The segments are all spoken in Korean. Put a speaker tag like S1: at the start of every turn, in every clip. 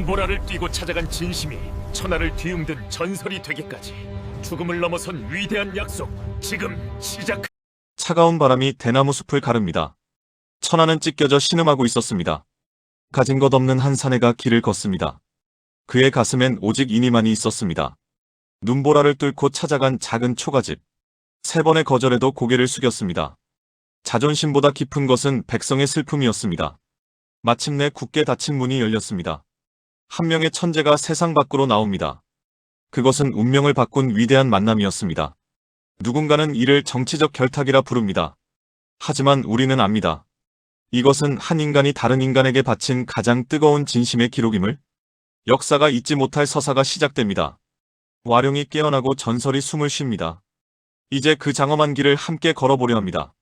S1: 눈보라를 뛰고 찾아간 진심이 천하를 뒤흔든 전설이 되기까지 죽음을 넘어선 위대한 약속, 지금 시작.
S2: 차가운 바람이 대나무 숲을 가릅니다. 천하는 찢겨져 신음하고 있었습니다. 가진 것 없는 한 사내가 길을 걷습니다. 그의 가슴엔 오직 인이만이 있었습니다. 눈보라를 뚫고 찾아간 작은 초가집. 3번의 거절에도 고개를 숙였습니다. 자존심보다 깊은 것은 백성의 슬픔이었습니다. 마침내 굳게 닫힌 문이 열렸습니다. 한 명의 천재가 세상 밖으로 나옵니다. 그것은 운명을 바꾼 위대한 만남이었습니다. 누군가는 이를 정치적 결탁이라 부릅니다. 하지만 우리는 압니다. 이것은 한 인간이 다른 인간에게 바친 가장 뜨거운 진심의 기록임을. 역사가 잊지 못할 서사가 시작됩니다. 와룡이 깨어나고 전설이 숨을 쉽니다. 이제 그 장엄한 길을 함께 걸어보려 합니다.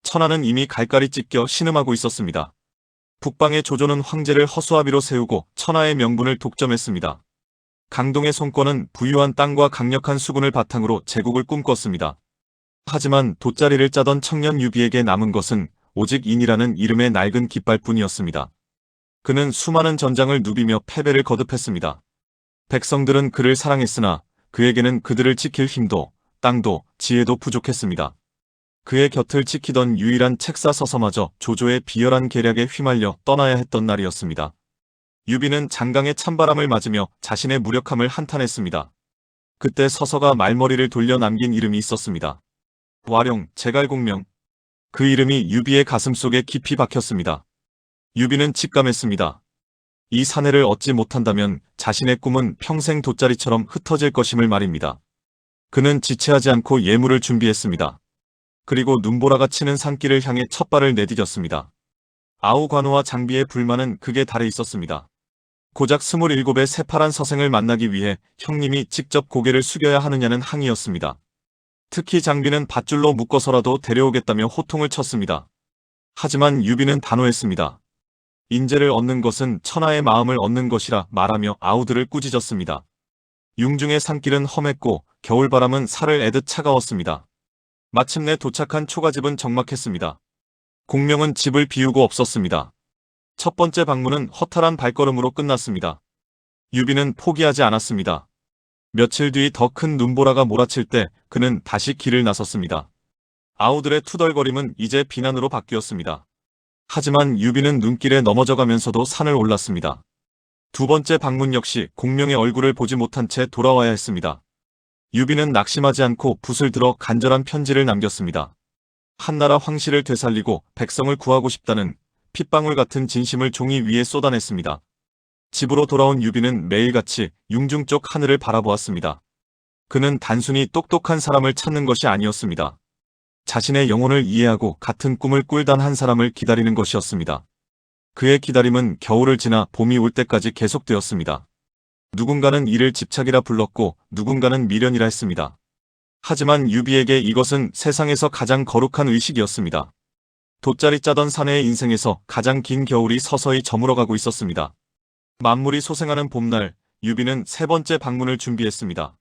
S2: 천하는 이미 갈갈이 찢겨 신음하고 있었습니다. 북방의 조조는 황제를 허수아비로 세우고 천하의 명분을 독점했습니다. 강동의 손권은 부유한 땅과 강력한 수군을 바탕으로 제국을 꿈꿨습니다. 하지만 돗자리를 짜던 청년 유비에게 남은 것은 오직 인이라는 이름의 낡은 깃발뿐이었습니다. 그는 수많은 전장을 누비며 패배를 거듭했습니다. 백성들은 그를 사랑했으나 그에게는 그들을 지킬 힘도 땅도 지혜도 부족했습니다. 그의 곁을 지키던 유일한 책사서서마저 조조의 비열한 계략에 휘말려 떠나야 했던 날이었습니다. 유비는 장강의 찬바람을 맞으며 자신의 무력함을 한탄했습니다. 그때 서서가 말머리를 돌려 남긴 이름이 있었습니다. 와룡, 제갈공명. 그 이름이 유비의 가슴속에 깊이 박혔습니다. 유비는 직감했습니다. 이 사내를 얻지 못한다면 자신의 꿈은 평생 돗자리처럼 흩어질 것임을 말입니다. 그는 지체하지 않고 예물을 준비했습니다. 그리고 눈보라가 치는 산길을 향해 첫 발을 내디뎠습니다. 아우 관우와 장비의 불만은 극에 달해 있었습니다. 고작 27의 새파란 서생을 만나기 위해 형님이 직접 고개를 숙여야 하느냐는 항의였습니다. 특히 장비는 밧줄로 묶어서라도 데려오겠다며 호통을 쳤습니다. 하지만 유비는 단호했습니다. 인재를 얻는 것은 천하의 마음을 얻는 것이라 말하며 아우들을 꾸짖었습니다. 융중의 산길은 험했고 겨울바람은 살을 애듯 차가웠습니다. 마침내 도착한 초가집은 적막했습니다. 공명은 집을 비우고 없었습니다. 첫 번째 방문은 허탈한 발걸음으로 끝났습니다. 유비는 포기하지 않았습니다. 며칠 뒤 더 큰 눈보라가 몰아칠 때 그는 다시 길을 나섰습니다. 아우들의 투덜거림은 이제 비난으로 바뀌었습니다. 하지만 유비는 눈길에 넘어져가면서도 산을 올랐습니다. 두 번째 방문 역시 공명의 얼굴을 보지 못한 채 돌아와야 했습니다. 유비는 낙심하지 않고 붓을 들어 간절한 편지를 남겼습니다. 한나라 황실을 되살리고 백성을 구하고 싶다는 핏방울 같은 진심을 종이 위에 쏟아냈습니다. 집으로 돌아온 유비는 매일같이 융중 쪽 하늘을 바라보았습니다. 그는 단순히 똑똑한 사람을 찾는 것이 아니었습니다. 자신의 영혼을 이해하고 같은 꿈을 꿀단 한 사람을 기다리는 것이었습니다. 그의 기다림은 겨울을 지나 봄이 올 때까지 계속되었습니다. 누군가는 이를 집착이라 불렀고 누군가는 미련이라 했습니다. 하지만 유비에게 이것은 세상에서 가장 거룩한 의식이었습니다. 돗자리 짜던 사내의 인생에서 가장 긴 겨울이 서서히 저물어가고 있었습니다. 만물이 소생하는 봄날, 유비는 3번째 방문을 준비했습니다.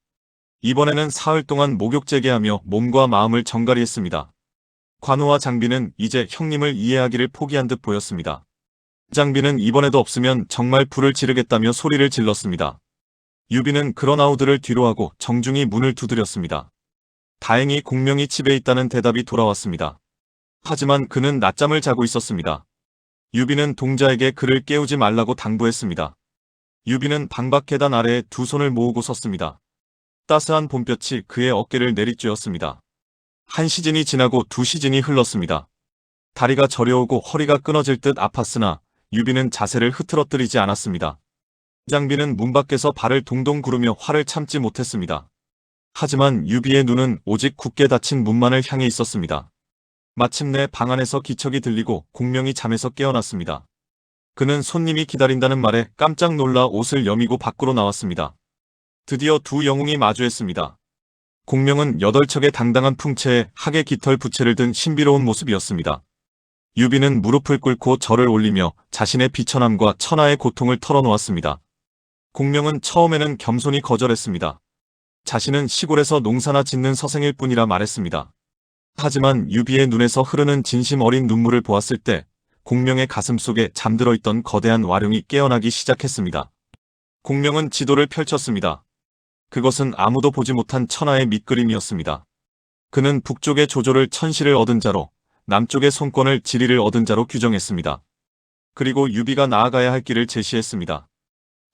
S2: 이번에는 사흘 동안 목욕재개하며 몸과 마음을 정갈이했습니다. 관우와 장비는 이제 형님을 이해하기를 포기한 듯 보였습니다. 장비는 이번에도 없으면 정말 불을 지르겠다며 소리를 질렀습니다. 유비는 그런 아우들을 뒤로하고 정중히 문을 두드렸습니다. 다행히 공명이 집에 있다는 대답이 돌아왔습니다. 하지만 그는 낮잠을 자고 있었습니다. 유비는 동자에게 그를 깨우지 말라고 당부했습니다. 유비는 방밖 계단 아래에 두 손을 모으고 섰습니다. 따스한 봄볕이 그의 어깨를 내리쬐었습니다. 한 시즌이 지나고 두 시즌이 흘렀습니다. 다리가 저려오고 허리가 끊어질 듯 아팠으나 유비는 자세를 흐트러뜨리지 않았습니다. 장비는 문 밖에서 발을 동동 구르며 화를 참지 못했습니다. 하지만 유비의 눈은 오직 굳게 닫힌 문만을 향해 있었습니다. 마침내 방 안에서 기척이 들리고 공명이 잠에서 깨어났습니다. 그는 손님이 기다린다는 말에 깜짝 놀라 옷을 여미고 밖으로 나왔습니다. 드디어 두 영웅이 마주했습니다. 공명은 8척의 당당한 풍채에 학의 깃털 부채를 든 신비로운 모습이었습니다. 유비는 무릎을 꿇고 절을 올리며 자신의 비천함과 천하의 고통을 털어놓았습니다. 공명은 처음에는 겸손히 거절했습니다. 자신은 시골에서 농사나 짓는 서생일 뿐이라 말했습니다. 하지만 유비의 눈에서 흐르는 진심 어린 눈물을 보았을 때 공명의 가슴 속에 잠들어 있던 거대한 와룡이 깨어나기 시작했습니다. 공명은 지도를 펼쳤습니다. 그것은 아무도 보지 못한 천하의 밑그림이었습니다. 그는 북쪽의 조조를 천시를 얻은 자로, 남쪽의 손권을 지리를 얻은 자로 규정했습니다. 그리고 유비가 나아가야 할 길을 제시했습니다.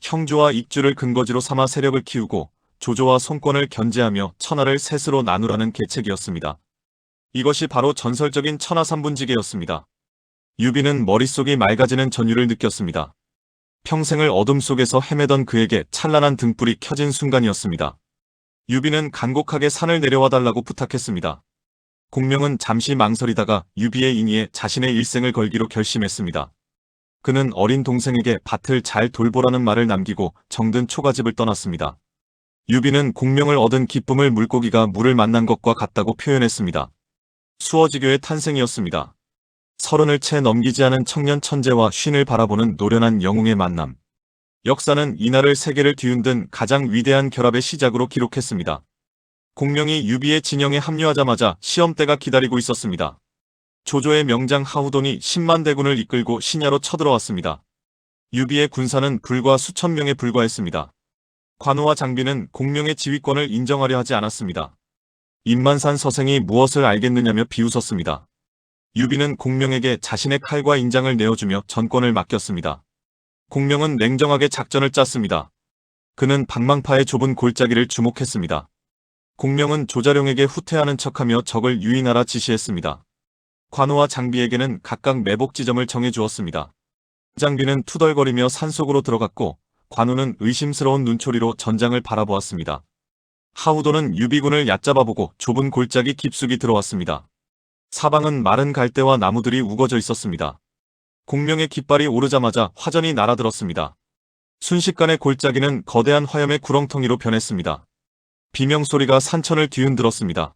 S2: 형주와 익주를 근거지로 삼아 세력을 키우고 조조와 손권을 견제하며 천하를 셋으로 나누라는 계책이었습니다. 이것이 바로 전설적인 천하 삼분지계였습니다. 유비는 머릿속이 맑아지는 전율을 느꼈습니다. 평생을 어둠 속에서 헤매던 그에게 찬란한 등불이 켜진 순간이었습니다. 유비는 간곡하게 산을 내려와 달라고 부탁했습니다. 공명은 잠시 망설이다가 유비의 인의에 자신의 일생을 걸기로 결심했습니다. 그는 어린 동생에게 밭을 잘 돌보라는 말을 남기고 정든 초가집을 떠났습니다. 유비는 공명을 얻은 기쁨을 물고기가 물을 만난 것과 같다고 표현했습니다. 수어지교의 탄생이었습니다. 30을 채 넘기지 않은 청년 천재와 쉰을 바라보는 노련한 영웅의 만남. 역사는 이날을 세계를 뒤흔든 가장 위대한 결합의 시작으로 기록했습니다. 공명이 유비의 진영에 합류하자마자 시험대가 기다리고 있었습니다. 조조의 명장 하후돈이 10만 대군을 이끌고 신야로 쳐들어왔습니다. 유비의 군사는 불과 수천 명에 불과했습니다. 관우와 장비는 공명의 지휘권을 인정하려 하지 않았습니다. 임만산 서생이 무엇을 알겠느냐며 비웃었습니다. 유비는 공명에게 자신의 칼과 인장을 내어주며 전권을 맡겼습니다. 공명은 냉정하게 작전을 짰습니다. 그는 방망파의 좁은 골짜기를 주목했습니다. 공명은 조자룡에게 후퇴하는 척하며 적을 유인하라 지시했습니다. 관우와 장비에게는 각각 매복 지점을 정해주었습니다. 장비는 투덜거리며 산속으로 들어갔고 관우는 의심스러운 눈초리로 전장을 바라보았습니다. 하우도는 유비군을 얕잡아보고 좁은 골짜기 깊숙이 들어왔습니다. 사방은 마른 갈대와 나무들이 우거져 있었습니다. 공명의 깃발이 오르자마자 화전이 날아들었습니다. 순식간에 골짜기는 거대한 화염의 구렁텅이로 변했습니다. 비명소리가 산천을 뒤흔들었습니다.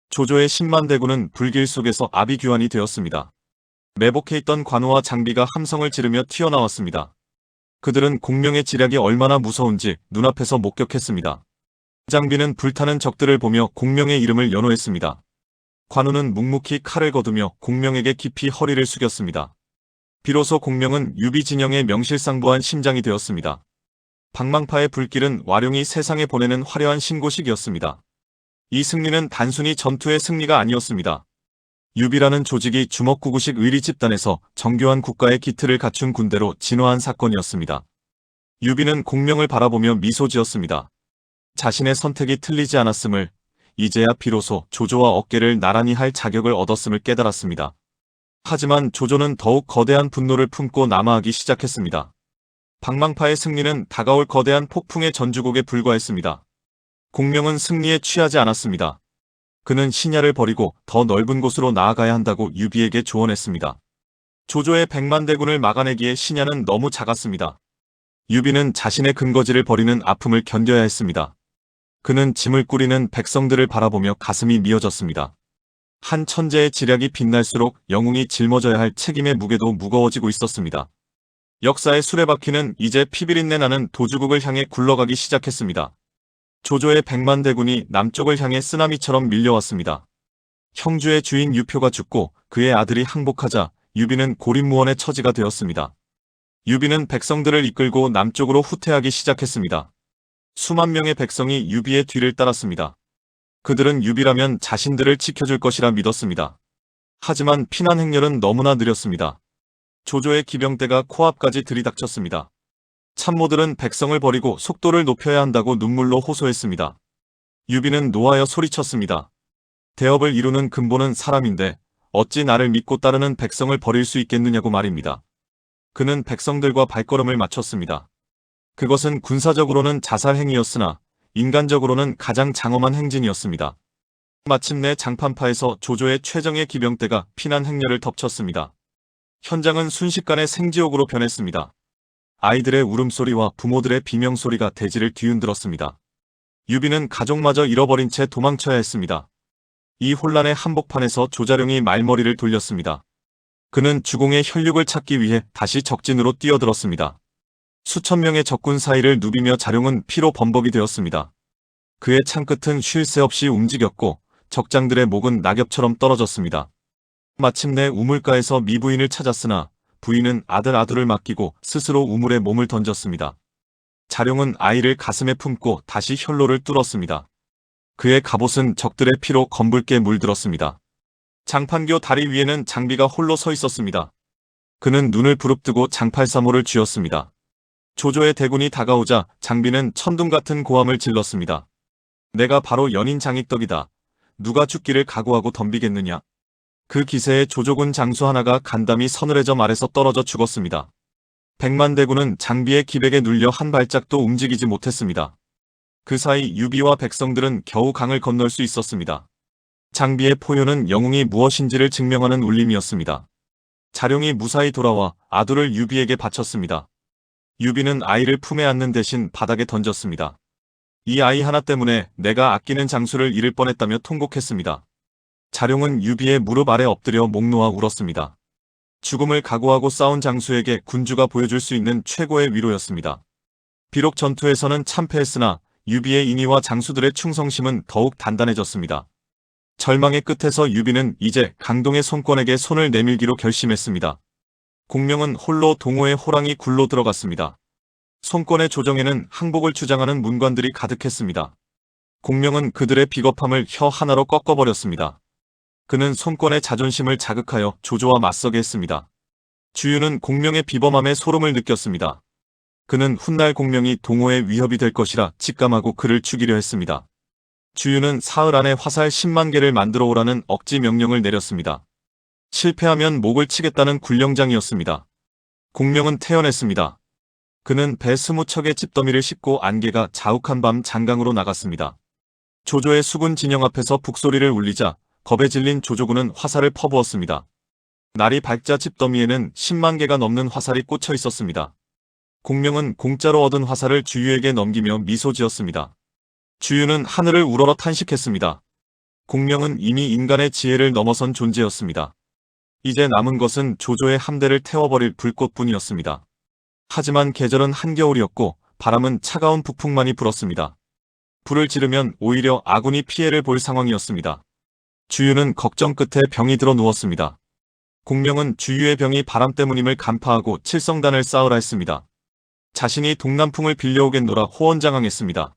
S2: 조조의 10만 대군은 불길 속에서 아비규환이 되었습니다. 매복해 있던 관우와 장비가 함성을 지르며 튀어나왔습니다. 그들은 공명의 지략이 얼마나 무서운지 눈앞에서 목격했습니다. 장비는 불타는 적들을 보며 공명의 이름을 연호했습니다. 관우는 묵묵히 칼을 거두며 공명에게 깊이 허리를 숙였습니다. 비로소 공명은 유비 진영의 명실상부한 심장이 되었습니다. 방망파의 불길은 와룡이 세상에 보내는 화려한 신고식이었습니다. 이 승리는 단순히 전투의 승리가 아니었습니다. 유비라는 조직이 주먹구구식 의리 집단에서 정교한 국가의 기틀을 갖춘 군대로 진화한 사건이었습니다. 유비는 공명을 바라보며 미소 지었습니다. 자신의 선택이 틀리지 않았음을, 이제야 비로소 조조와 어깨를 나란히 할 자격을 얻었음을 깨달았습니다. 하지만 조조는 더욱 거대한 분노를 품고 남하하기 시작했습니다. 방망파의 승리는 다가올 거대한 폭풍의 전주곡에 불과했습니다. 공명은 승리에 취하지 않았습니다. 그는 신야를 버리고 더 넓은 곳으로 나아가야 한다고 유비에게 조언했습니다. 조조의 100만 대군을 막아내기에 신야는 너무 작았습니다. 유비는 자신의 근거지를 버리는 아픔을 견뎌야 했습니다. 그는 짐을 꾸리는 백성들을 바라보며 가슴이 미어졌습니다. 한 천재의 지략이 빛날수록 영웅이 짊어져야 할 책임의 무게도 무거워지고 있었습니다. 역사의 수레바퀴는 이제 피비린내 나는 도주국을 향해 굴러가기 시작했습니다. 조조의 100만 대군이 남쪽을 향해 쓰나미처럼 밀려왔습니다. 형주의 주인 유표가 죽고 그의 아들이 항복하자 유비는 고립무원의 처지가 되었습니다. 유비는 백성들을 이끌고 남쪽으로 후퇴하기 시작했습니다. 수만 명의 백성이 유비의 뒤를 따랐습니다. 그들은 유비라면 자신들을 지켜줄 것이라 믿었습니다. 하지만 피난 행렬은 너무나 느렸습니다. 조조의 기병대가 코앞까지 들이닥쳤습니다. 참모들은 백성을 버리고 속도를 높여야 한다고 눈물로 호소했습니다. 유비는 노하여 소리쳤습니다. 대업을 이루는 근본은 사람인데 어찌 나를 믿고 따르는 백성을 버릴 수 있겠느냐고 말입니다. 그는 백성들과 발걸음을 맞췄습니다. 그것은 군사적으로는 자살 행위였으나 인간적으로는 가장 장엄한 행진이었습니다. 마침내 장판파에서 조조의 최정예 기병대가 피난 행렬을 덮쳤습니다. 현장은 순식간에 생지옥으로 변했습니다. 아이들의 울음소리와 부모들의 비명소리가 대지를 뒤흔들었습니다. 유비는 가족마저 잃어버린 채 도망쳐야 했습니다. 이 혼란의 한복판에서 조자룡이 말머리를 돌렸습니다. 그는 주공의 혈육을 찾기 위해 다시 적진으로 뛰어들었습니다. 수천 명의 적군 사이를 누비며 자룡은 피로 범벅이 되었습니다. 그의 창끝은 쉴 새 없이 움직였고 적장들의 목은 낙엽처럼 떨어졌습니다. 마침내 우물가에서 미부인을 찾았으나 부인은 아들 아두를 맡기고 스스로 우물에 몸을 던졌습니다. 자룡은 아이를 가슴에 품고 다시 혈로를 뚫었습니다. 그의 갑옷은 적들의 피로 검붉게 물들었습니다. 장판교 다리 위에는 장비가 홀로 서 있었습니다. 그는 눈을 부릅뜨고 장팔사모를 쥐었습니다. 조조의 대군이 다가오자 장비는 천둥 같은 고함을 질렀습니다. 내가 바로 연인 장익덕이다. 누가 죽기를 각오하고 덤비겠느냐. 그 기세에 조조군 장수 하나가 간담이 서늘해져 말에서 떨어져 죽었습니다. 백만대군은 장비의 기백에 눌려 한 발짝도 움직이지 못했습니다. 그 사이 유비와 백성들은 겨우 강을 건널 수 있었습니다. 장비의 포효는 영웅이 무엇인지를 증명하는 울림이었습니다. 자룡이 무사히 돌아와 아두를 유비에게 바쳤습니다. 유비는 아이를 품에 안는 대신 바닥에 던졌습니다. 이 아이 하나 때문에 내가 아끼는 장수를 잃을 뻔했다며 통곡했습니다. 자룡은 유비의 무릎 아래 엎드려 목 놓아 울었습니다. 죽음을 각오하고 싸운 장수에게 군주가 보여줄 수 있는 최고의 위로였습니다. 비록 전투에서는 참패했으나 유비의 인의와 장수들의 충성심은 더욱 단단해졌습니다. 절망의 끝에서 유비는 이제 강동의 손권에게 손을 내밀기로 결심했습니다. 공명은 홀로 동호의 호랑이 굴로 들어갔습니다. 손권의 조정에는 항복을 주장하는 문관들이 가득했습니다. 공명은 그들의 비겁함을 혀 하나로 꺾어버렸습니다. 그는 손권의 자존심을 자극하여 조조와 맞서게 했습니다. 주유는 공명의 비범함에 소름을 느꼈습니다. 그는 훗날 공명이 동호의 위협이 될 것이라 직감하고 그를 죽이려 했습니다. 주유는 사흘 안에 화살 10만 개를 만들어 오라는 억지 명령을 내렸습니다. 실패하면 목을 치겠다는 굴령장이었습니다. 공명은 태어났습니다. 그는 배 20척의 찝더미를 싣고 안개가 자욱한 밤 장강으로 나갔습니다. 조조의 수군 진영 앞에서 북소리를 울리자 겁에 질린 조조군은 화살을 퍼부었습니다. 날이 밝자 찝더미에는 10만 개가 넘는 화살이 꽂혀 있었습니다. 공명은 공짜로 얻은 화살을 주유에게 넘기며 미소 지었습니다. 주유는 하늘을 우러러 탄식했습니다. 공명은 이미 인간의 지혜를 넘어선 존재였습니다. 이제 남은 것은 조조의 함대를 태워버릴 불꽃뿐이었습니다. 하지만 계절은 한겨울이었고 바람은 차가운 북풍만이 불었습니다. 불을 지르면 오히려 아군이 피해를 볼 상황이었습니다. 주유는 걱정 끝에 병이 들어 누웠습니다. 공명은 주유의 병이 바람 때문임을 간파하고 칠성단을 쌓으라 했습니다. 자신이 동남풍을 빌려오겠노라 호언장항했습니다.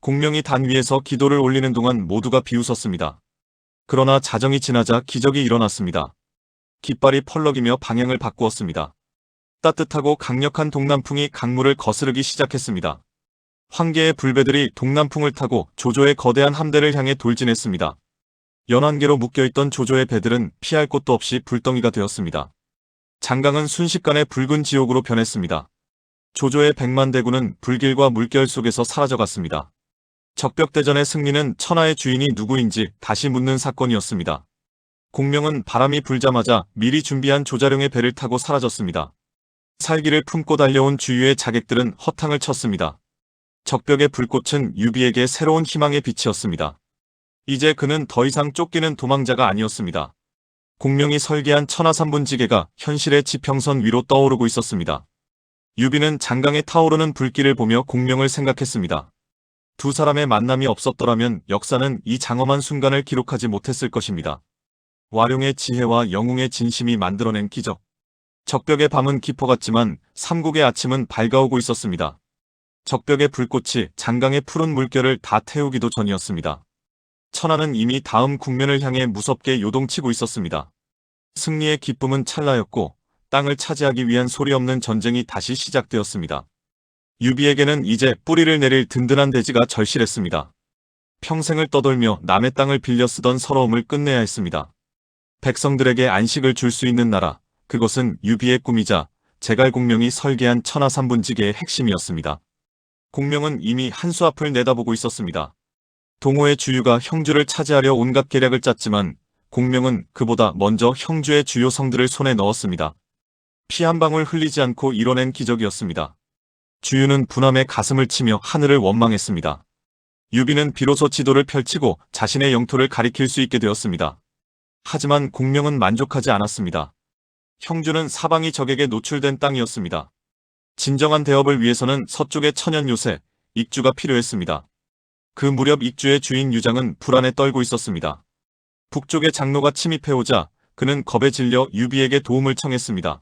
S2: 공명이 단 위에서 기도를 올리는 동안 모두가 비웃었습니다. 그러나 자정이 지나자 기적이 일어났습니다. 깃발이 펄럭이며 방향을 바꾸었습니다. 따뜻하고 강력한 동남풍이 강물을 거스르기 시작했습니다. 황계의 불배들이 동남풍을 타고 조조의 거대한 함대를 향해 돌진했습니다. 연안개로 묶여있던 조조의 배들은 피할 곳도 없이 불덩이가 되었습니다. 장강은 순식간에 붉은 지옥으로 변했습니다. 조조의 백만대군은 불길과 물결 속에서 사라져갔습니다. 적벽대전의 승리는 천하의 주인이 누구인지 다시 묻는 사건이었습니다. 공명은 바람이 불자마자 미리 준비한 조자룡의 배를 타고 사라졌습니다. 살기를 품고 달려온 주유의 자객들은 허탕을 쳤습니다. 적벽의 불꽃은 유비에게 새로운 희망의 빛이었습니다. 이제 그는 더 이상 쫓기는 도망자가 아니었습니다. 공명이 설계한 천하삼분지계가 현실의 지평선 위로 떠오르고 있었습니다. 유비는 장강에 타오르는 불길을 보며 공명을 생각했습니다. 두 사람의 만남이 없었더라면 역사는 이 장엄한 순간을 기록하지 못했을 것입니다. 와룡의 지혜와 영웅의 진심이 만들어낸 기적. 적벽의 밤은 깊어갔지만 삼국의 아침은 밝아오고 있었습니다. 적벽의 불꽃이 장강의 푸른 물결을 다 태우기도 전이었습니다. 천하는 이미 다음 국면을 향해 무섭게 요동치고 있었습니다. 승리의 기쁨은 찰나였고 땅을 차지하기 위한 소리 없는 전쟁이 다시 시작되었습니다. 유비에게는 이제 뿌리를 내릴 든든한 대지가 절실했습니다. 평생을 떠돌며 남의 땅을 빌려 쓰던 서러움을 끝내야 했습니다. 백성들에게 안식을 줄 수 있는 나라, 그것은 유비의 꿈이자 제갈공명이 설계한 천하삼분지계의 핵심이었습니다. 공명은 이미 한수 앞을 내다보고 있었습니다. 동호의 주유가 형주를 차지하려 온갖 계략을 짰지만 공명은 그보다 먼저 형주의 주요 성들을 손에 넣었습니다. 피 한 방울 흘리지 않고 이뤄낸 기적이었습니다. 주유는 분함에 가슴을 치며 하늘을 원망했습니다. 유비는 비로소 지도를 펼치고 자신의 영토를 가리킬 수 있게 되었습니다. 하지만 공명은 만족하지 않았습니다. 형주는 사방이 적에게 노출된 땅이었습니다. 진정한 대업을 위해서는 서쪽의 천연 요새, 익주가 필요했습니다. 그 무렵 익주의 주인 유장은 불안에 떨고 있었습니다. 북쪽의 장로가 침입해오자 그는 겁에 질려 유비에게 도움을 청했습니다.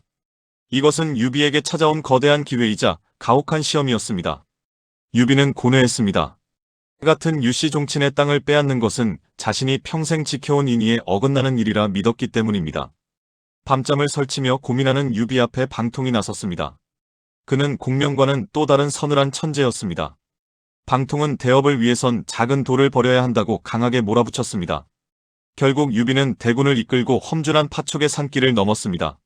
S2: 이것은 유비에게 찾아온 거대한 기회이자 가혹한 시험이었습니다. 유비는 고뇌했습니다. 같은 유씨 종친의 땅을 빼앗는 것은 자신이 평생 지켜온 인의에 어긋나는 일이라 믿었기 때문입니다. 밤잠을 설치며 고민하는 유비 앞에 방통이 나섰습니다. 그는 공명과는 또 다른 서늘한 천재였습니다. 방통은 대업을 위해선 작은 돌을 버려야 한다고 강하게 몰아붙였습니다. 결국 유비는 대군을 이끌고 험준한 파촉의 산길을 넘었습니다.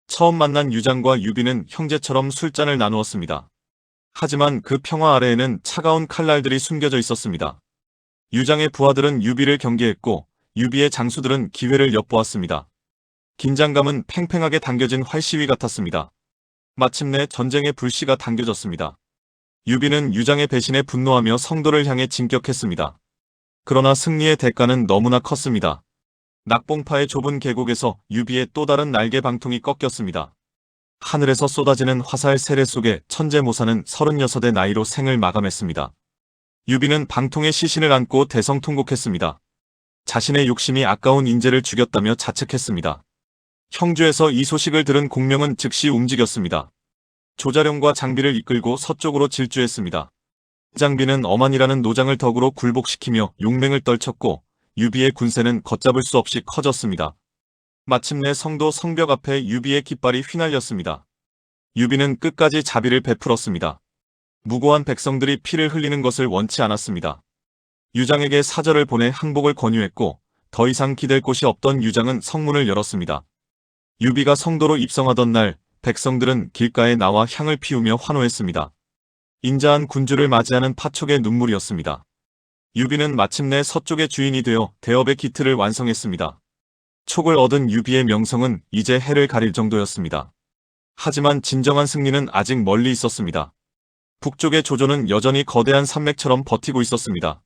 S2: 처음 만난 유장과 유비는 형제처럼 술잔을 나누었습니다. 하지만 그 평화 아래에는 차가운 칼날들이 숨겨져 있었습니다. 유장의 부하들은 유비를 경계했고 유비의 장수들은 기회를 엿보았습니다. 긴장감은 팽팽하게 당겨진 활시위 같았습니다. 마침내 전쟁의 불씨가 당겨졌습니다. 유비는 유장의 배신에 분노하며 성도를 향해 진격했습니다. 그러나 승리의 대가는 너무나 컸습니다. 낙봉파의 좁은 계곡에서 유비의 또 다른 날개 방통이 꺾였습니다. 하늘에서 쏟아지는 화살 세례 속에 천재모사는 36의 나이로 생을 마감했습니다. 유비는 방통의 시신을 안고 대성통곡했습니다. 자신의 욕심이 아까운 인재를 죽였다며 자책했습니다. 형주에서 이 소식을 들은 공명은 즉시 움직였습니다. 조자룡과 장비를 이끌고 서쪽으로 질주했습니다. 장비는 어만이라는 노장을 덕으로 굴복시키며 용맹을 떨쳤고 유비의 군세는 걷잡을 수 없이 커졌습니다. 마침내 성도 성벽 앞에 유비의 깃발이 휘날렸습니다. 유비는 끝까지 자비를 베풀었습니다. 무고한 백성들이 피를 흘리는 것을 원치 않았습니다. 유장에게 사절을 보내 항복을 권유했고 더 이상 기댈 곳이 없던 유장은 성문을 열었습니다. 유비가 성도로 입성하던 날 백성들은 길가에 나와 향을 피우며 환호했습니다. 인자한 군주를 맞이하는 파촉의 눈물이었습니다. 유비는 마침내 서쪽의 주인이 되어 대업의 기틀을 완성했습니다. 촉을 얻은 유비의 명성은 이제 해를 가릴 정도였습니다. 하지만 진정한 승리는 아직 멀리 있었습니다. 북쪽의 조조는 여전히 거대한 산맥처럼 버티고 있었습니다.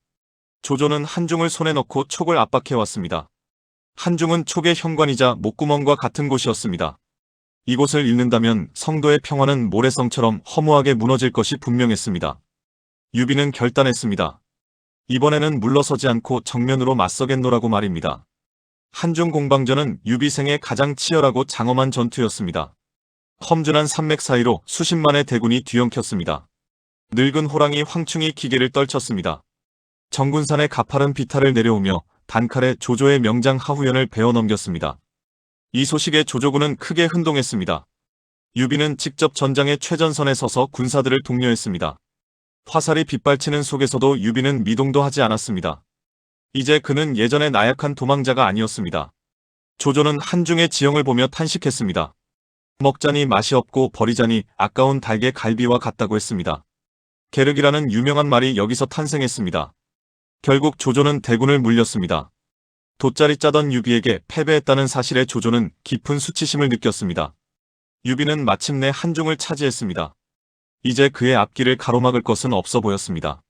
S2: 조조는 한중을 손에 넣고 촉을 압박해왔습니다. 한중은 촉의 현관이자 목구멍과 같은 곳이었습니다. 이곳을 잃는다면 성도의 평화는 모래성처럼 허무하게 무너질 것이 분명했습니다. 유비는 결단했습니다. 이번에는 물러서지 않고 정면으로 맞서겠노라고 말입니다. 한중 공방전은 유비생의 가장 치열하고 장엄한 전투였습니다. 험준한 산맥 사이로 수십만의 대군이 뒤엉켰습니다. 늙은 호랑이 황충이 기계를 떨쳤습니다. 정군산의 가파른 비탈을 내려오며 단칼에 조조의 명장 하후연을 베어 넘겼습니다. 이 소식에 조조군은 크게 흔동했습니다. 유비는 직접 전장의 최전선에 서서 군사들을 독려했습니다. 화살이 빗발치는 속에서도 유비는 미동도 하지 않았습니다. 이제 그는 예전의 나약한 도망자가 아니었습니다. 조조는 한중의 지형을 보며 탄식했습니다. 먹자니 맛이 없고 버리자니 아까운 닭의 갈비와 같다고 했습니다. 게륵이라는 유명한 말이 여기서 탄생했습니다. 결국 조조는 대군을 물렸습니다. 돗자리 짜던 유비에게 패배했다는 사실에 조조는 깊은 수치심을 느꼈습니다. 유비는 마침내 한중을 차지했습니다. 이제 그의 앞길을 가로막을 것은 없어 보였습니다.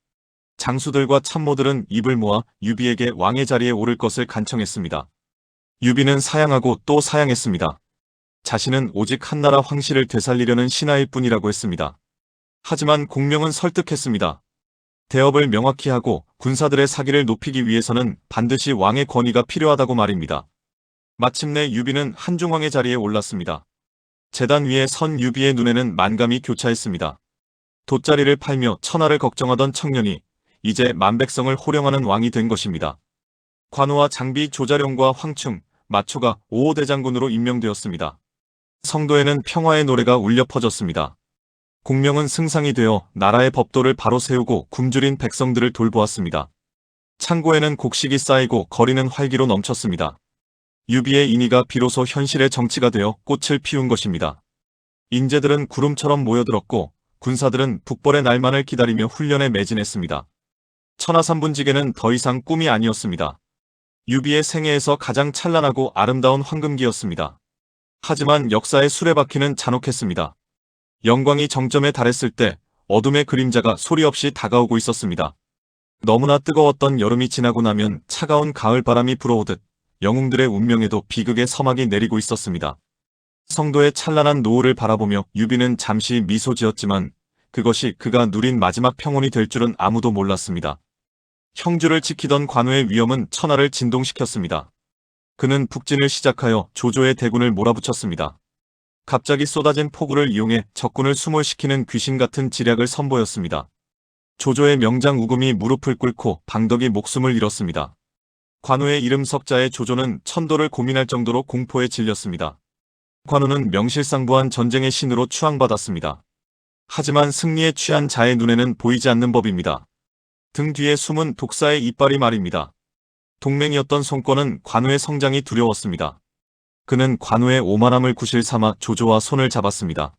S2: 장수들과 참모들은 입을 모아 유비에게 왕의 자리에 오를 것을 간청했습니다. 유비는 사양하고 또 사양했습니다. 자신은 오직 한나라 황실을 되살리려는 신하일 뿐이라고 했습니다. 하지만 공명은 설득했습니다. 대업을 명확히 하고 군사들의 사기를 높이기 위해서는 반드시 왕의 권위가 필요하다고 말입니다. 마침내 유비는 한중왕의 자리에 올랐습니다. 제단 위에 선 유비의 눈에는 만감이 교차했습니다. 돗자리를 팔며 천하를 걱정하던 청년이 이제 만백성을 호령하는 왕이 된 것입니다. 관우와 장비 조자룡과 황충, 마초가 5호 대장군으로 임명되었습니다. 성도에는 평화의 노래가 울려 퍼졌습니다. 공명은 승상이 되어 나라의 법도를 바로 세우고 굶주린 백성들을 돌보았습니다. 창고에는 곡식이 쌓이고 거리는 활기로 넘쳤습니다. 유비의 인의가 비로소 현실의 정치가 되어 꽃을 피운 것입니다. 인재들은 구름처럼 모여들었고 군사들은 북벌의 날만을 기다리며 훈련에 매진했습니다. 천하삼분지계는 더 이상 꿈이 아니었습니다. 유비의 생애에서 가장 찬란하고 아름다운 황금기였습니다. 하지만 역사의 수레바퀴는 잔혹했습니다. 영광이 정점에 달했을 때 어둠의 그림자가 소리 없이 다가오고 있었습니다. 너무나 뜨거웠던 여름이 지나고 나면 차가운 가을 바람이 불어오듯 영웅들의 운명에도 비극의 서막이 내리고 있었습니다. 성도의 찬란한 노후를 바라보며 유비는 잠시 미소 지었지만 그것이 그가 누린 마지막 평온이 될 줄은 아무도 몰랐습니다. 형주를 지키던 관우의 위엄은 천하를 진동시켰습니다. 그는 북진을 시작하여 조조의 대군을 몰아붙였습니다. 갑자기 쏟아진 폭우를 이용해 적군을 수몰시키는 귀신 같은 지략을 선보였습니다. 조조의 명장 우금이 무릎을 꿇고 방덕이 목숨을 잃었습니다. 관우의 이름 석자에 조조는 천도를 고민할 정도로 공포에 질렸습니다. 관우는 명실상부한 전쟁의 신으로 추앙받았습니다. 하지만 승리에 취한 자의 눈에는 보이지 않는 법입니다. 등 뒤에 숨은 독사의 이빨이 말입니다. 동맹이었던 손권은 관우의 성장이 두려웠습니다. 그는 관우의 오만함을 구실 삼아 조조와 손을 잡았습니다.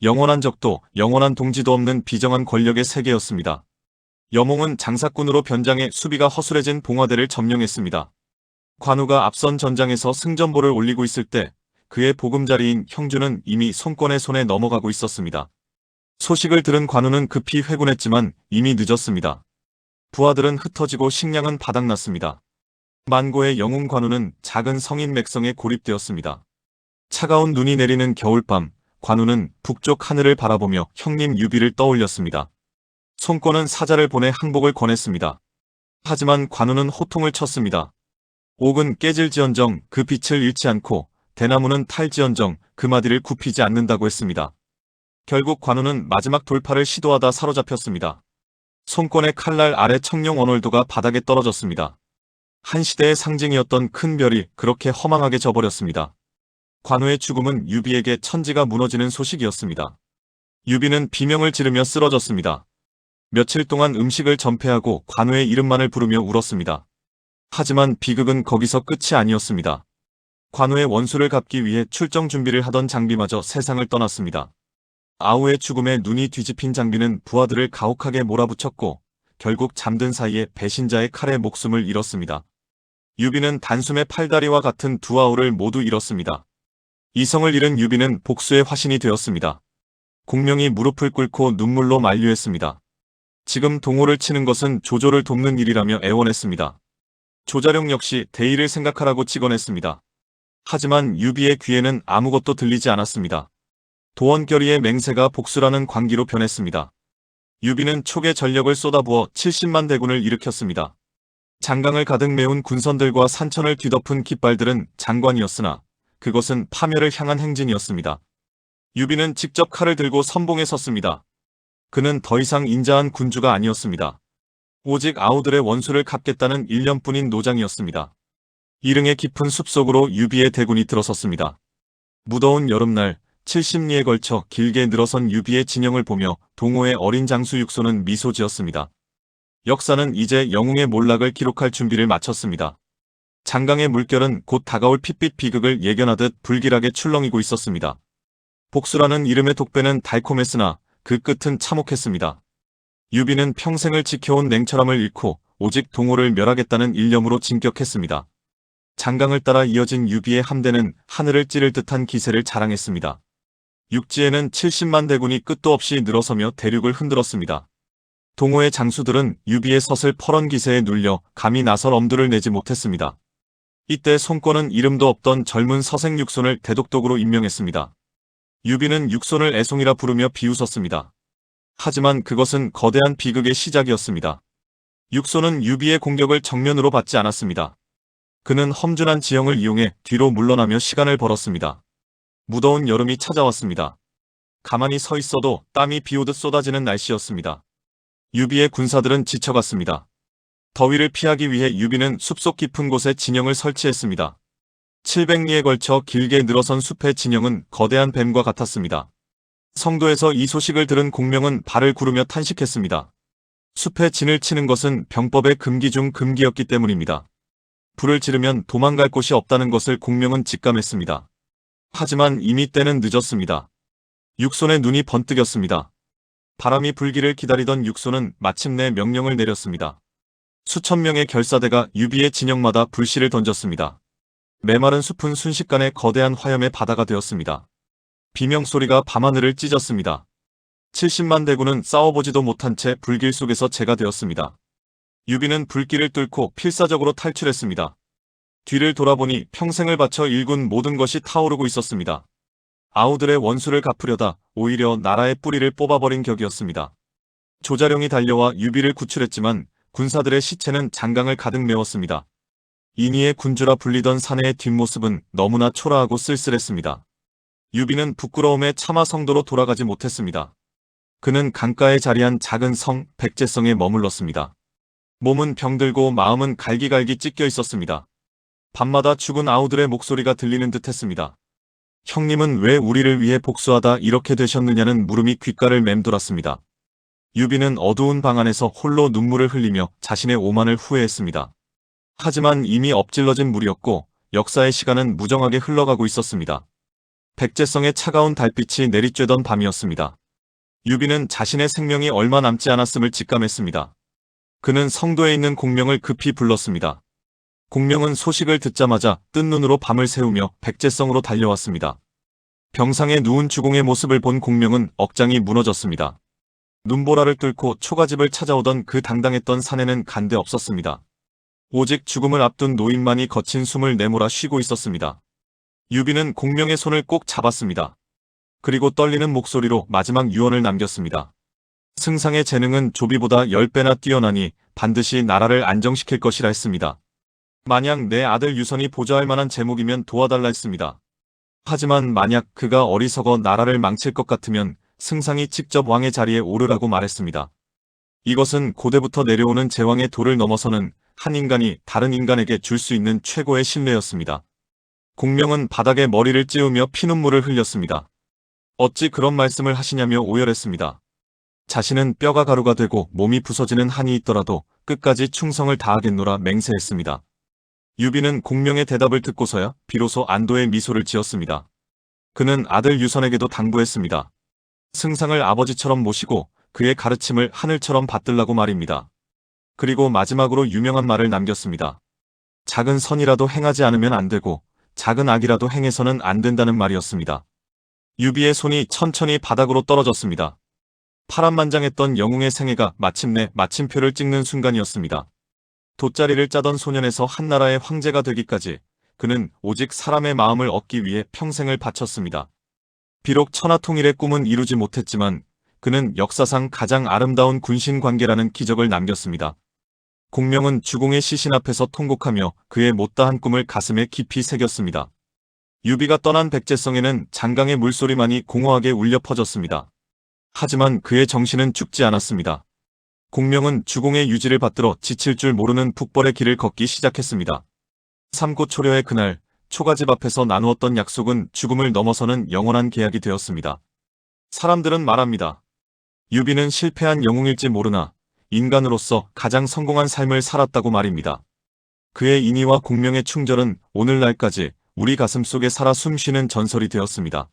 S2: 영원한 적도 영원한 동지도 없는 비정한 권력의 세계였습니다. 여몽은 장사꾼으로 변장해 수비가 허술해진 봉화대를 점령했습니다. 관우가 앞선 전장에서 승전보를 올리고 있을 때 그의 보금자리인 형주는 이미 손권의 손에 넘어가고 있었습니다. 소식을 들은 관우는 급히 회군했지만 이미 늦었습니다. 부하들은 흩어지고 식량은 바닥났습니다. 만고의 영웅 관우는 작은 성인 맥성에 고립되었습니다. 차가운 눈이 내리는 겨울밤, 관우는 북쪽 하늘을 바라보며 형님 유비를 떠올렸습니다. 손권은 사자를 보내 항복을 권했습니다. 하지만 관우는 호통을 쳤습니다. 옥은 깨질지언정 그 빛을 잃지 않고 대나무는 탈지언정 그 마디를 굽히지 않는다고 했습니다. 결국 관우는 마지막 돌파를 시도하다 사로잡혔습니다. 손권의 칼날 아래 청룡 언월도가 바닥에 떨어졌습니다. 한 시대의 상징이었던 큰 별이 그렇게 허망하게 져버렸습니다. 관우의 죽음은 유비에게 천지가 무너지는 소식이었습니다. 유비는 비명을 지르며 쓰러졌습니다. 며칠 동안 음식을 전폐하고 관우의 이름만을 부르며 울었습니다. 하지만 비극은 거기서 끝이 아니었습니다. 관우의 원수를 갚기 위해 출정 준비를 하던 장비마저 세상을 떠났습니다. 아우의 죽음에 눈이 뒤집힌 장비는 부하들을 가혹하게 몰아붙였고 결국 잠든 사이에 배신자의 칼에 목숨을 잃었습니다. 유비는 단숨에 팔다리와 같은 두 아우를 모두 잃었습니다. 이성을 잃은 유비는 복수의 화신이 되었습니다. 공명이 무릎을 꿇고 눈물로 만류했습니다. 지금 동호를 치는 것은 조조를 돕는 일이라며 애원했습니다. 조자룡 역시 대의를 생각하라고 직언했습니다. 하지만 유비의 귀에는 아무것도 들리지 않았습니다. 도원결의의 맹세가 복수라는 광기로 변했습니다. 유비는 촉의 전력을 쏟아부어 70만 대군을 일으켰습니다. 장강을 가득 메운 군선들과 산천을 뒤덮은 깃발들은 장관이었으나 그것은 파멸을 향한 행진이었습니다. 유비는 직접 칼을 들고 선봉에 섰습니다. 그는 더 이상 인자한 군주가 아니었습니다. 오직 아우들의 원수를 갚겠다는 일념뿐인 노장이었습니다. 이릉의 깊은 숲속으로 유비의 대군이 들어섰습니다. 무더운 여름날 70리에 걸쳐 길게 늘어선 유비의 진영을 보며 동호의 어린 장수 육소는 미소 지었습니다. 역사는 이제 영웅의 몰락을 기록할 준비를 마쳤습니다. 장강의 물결은 곧 다가올 핏빛 비극을 예견하듯 불길하게 출렁이고 있었습니다. 복수라는 이름의 독배는 달콤했으나 그 끝은 참혹했습니다. 유비는 평생을 지켜온 냉철함을 잃고 오직 동호를 멸하겠다는 일념으로 진격했습니다. 장강을 따라 이어진 유비의 함대는 하늘을 찌를 듯한 기세를 자랑했습니다. 육지에는 70만 대군이 끝도 없이 늘어서며 대륙을 흔들었습니다. 동호의 장수들은 유비의 섰을 퍼런 기세에 눌려 감히 나설 엄두를 내지 못했습니다. 이때 손권은 이름도 없던 젊은 서생 육손을 대독독으로 임명했습니다. 유비는 육손을 애송이라 부르며 비웃었습니다. 하지만 그것은 거대한 비극의 시작이었습니다. 육손은 유비의 공격을 정면으로 받지 않았습니다. 그는 험준한 지형을 이용해 뒤로 물러나며 시간을 벌었습니다. 무더운 여름이 찾아왔습니다. 가만히 서 있어도 땀이 비오듯 쏟아지는 날씨였습니다. 유비의 군사들은 지쳐갔습니다. 더위를 피하기 위해 유비는 숲속 깊은 곳에 진영을 설치했습니다. 700리에 걸쳐 길게 늘어선 숲의 진영은 거대한 뱀과 같았습니다. 성도에서 이 소식을 들은 공명은 발을 구르며 탄식했습니다. 숲에 진을 치는 것은 병법의 금기 중 금기였기 때문입니다. 불을 지르면 도망갈 곳이 없다는 것을 공명은 직감했습니다. 하지만 이미 때는 늦었습니다. 육손의 눈이 번뜩였습니다. 바람이 불기를 기다리던 육손은 마침내 명령을 내렸습니다. 수천 명의 결사대가 유비의 진영마다 불씨를 던졌습니다. 메마른 숲은 순식간에 거대한 화염의 바다가 되었습니다. 비명소리가 밤하늘을 찢었습니다. 70만 대군은 싸워보지도 못한 채 불길 속에서 제가 되었습니다. 유비는 불길을 뚫고 필사적으로 탈출했습니다. 뒤를 돌아보니 평생을 바쳐 일군 모든 것이 타오르고 있었습니다. 아우들의 원수를 갚으려다 오히려 나라의 뿌리를 뽑아버린 격이었습니다. 조자룡이 달려와 유비를 구출했지만 군사들의 시체는 장강을 가득 메웠습니다. 인의의 군주라 불리던 사내의 뒷모습은 너무나 초라하고 쓸쓸했습니다. 유비는 부끄러움에 차마 성도로 돌아가지 못했습니다. 그는 강가에 자리한 작은 성 백제성에 머물렀습니다. 몸은 병들고 마음은 갈기갈기 찢겨 있었습니다. 밤마다 죽은 아우들의 목소리가 들리는 듯 했습니다. 형님은 왜 우리를 위해 복수하다 이렇게 되셨느냐는 물음이 귓가를 맴돌았습니다. 유비는 어두운 방 안에서 홀로 눈물을 흘리며 자신의 오만을 후회했습니다. 하지만 이미 엎질러진 물이었고 역사의 시간은 무정하게 흘러가고 있었습니다. 백제성의 차가운 달빛이 내리쬐던 밤이었습니다. 유비는 자신의 생명이 얼마 남지 않았음을 직감했습니다. 그는 성도에 있는 공명을 급히 불렀습니다. 공명은 소식을 듣자마자 뜬 눈으로 밤을 새우며 백제성으로 달려왔습니다. 병상에 누운 주공의 모습을 본 공명은 억장이 무너졌습니다. 눈보라를 뚫고 초가집을 찾아오던 그 당당했던 사내는 간데 없었습니다. 오직 죽음을 앞둔 노인만이 거친 숨을 내몰아 쉬고 있었습니다. 유비는 공명의 손을 꼭 잡았습니다. 그리고 떨리는 목소리로 마지막 유언을 남겼습니다. 승상의 재능은 조비보다 10배나 뛰어나니 반드시 나라를 안정시킬 것이라 했습니다. 만약 내 아들 유선이 보좌할 만한 제목이면 도와달라 했습니다. 하지만 만약 그가 어리석어 나라를 망칠 것 같으면 승상이 직접 왕의 자리에 오르라고 말했습니다. 이것은 고대부터 내려오는 제왕의 도를 넘어서는 한 인간이 다른 인간에게 줄 수 있는 최고의 신뢰였습니다. 공명은 바닥에 머리를 찌우며 피눈물을 흘렸습니다. 어찌 그런 말씀을 하시냐며 오열했습니다. 자신은 뼈가 가루가 되고 몸이 부서지는 한이 있더라도 끝까지 충성을 다하겠노라 맹세했습니다. 유비는 공명의 대답을 듣고서야 비로소 안도의 미소를 지었습니다. 그는 아들 유선에게도 당부했습니다. 승상을 아버지처럼 모시고 그의 가르침을 하늘처럼 받들라고 말입니다. 그리고 마지막으로 유명한 말을 남겼습니다. 작은 선이라도 행하지 않으면 안 되고 작은 악이라도 행해서는 안 된다는 말이었습니다. 유비의 손이 천천히 바닥으로 떨어졌습니다. 파란만장했던 영웅의 생애가 마침내 마침표를 찍는 순간이었습니다. 돗자리를 짜던 소년에서 한나라의 황제가 되기까지 그는 오직 사람의 마음을 얻기 위해 평생을 바쳤습니다. 비록 천하통일의 꿈은 이루지 못했지만 그는 역사상 가장 아름다운 군신관계라는 기적을 남겼습니다. 공명은 주공의 시신 앞에서 통곡하며 그의 못다한 꿈을 가슴에 깊이 새겼습니다. 유비가 떠난 백제성에는 장강의 물소리만이 공허하게 울려 퍼졌습니다. 하지만 그의 정신은 죽지 않았습니다. 공명은 주공의 유지를 받들어 지칠 줄 모르는 북벌의 길을 걷기 시작했습니다. 삼고초려의 그날 초가집 앞에서 나누었던 약속은 죽음을 넘어서는 영원한 계약이 되었습니다. 사람들은 말합니다. 유비는 실패한 영웅일지 모르나 인간으로서 가장 성공한 삶을 살았다고 말입니다. 그의 인의와 공명의 충절은 오늘날까지 우리 가슴속에 살아 숨쉬는 전설이 되었습니다.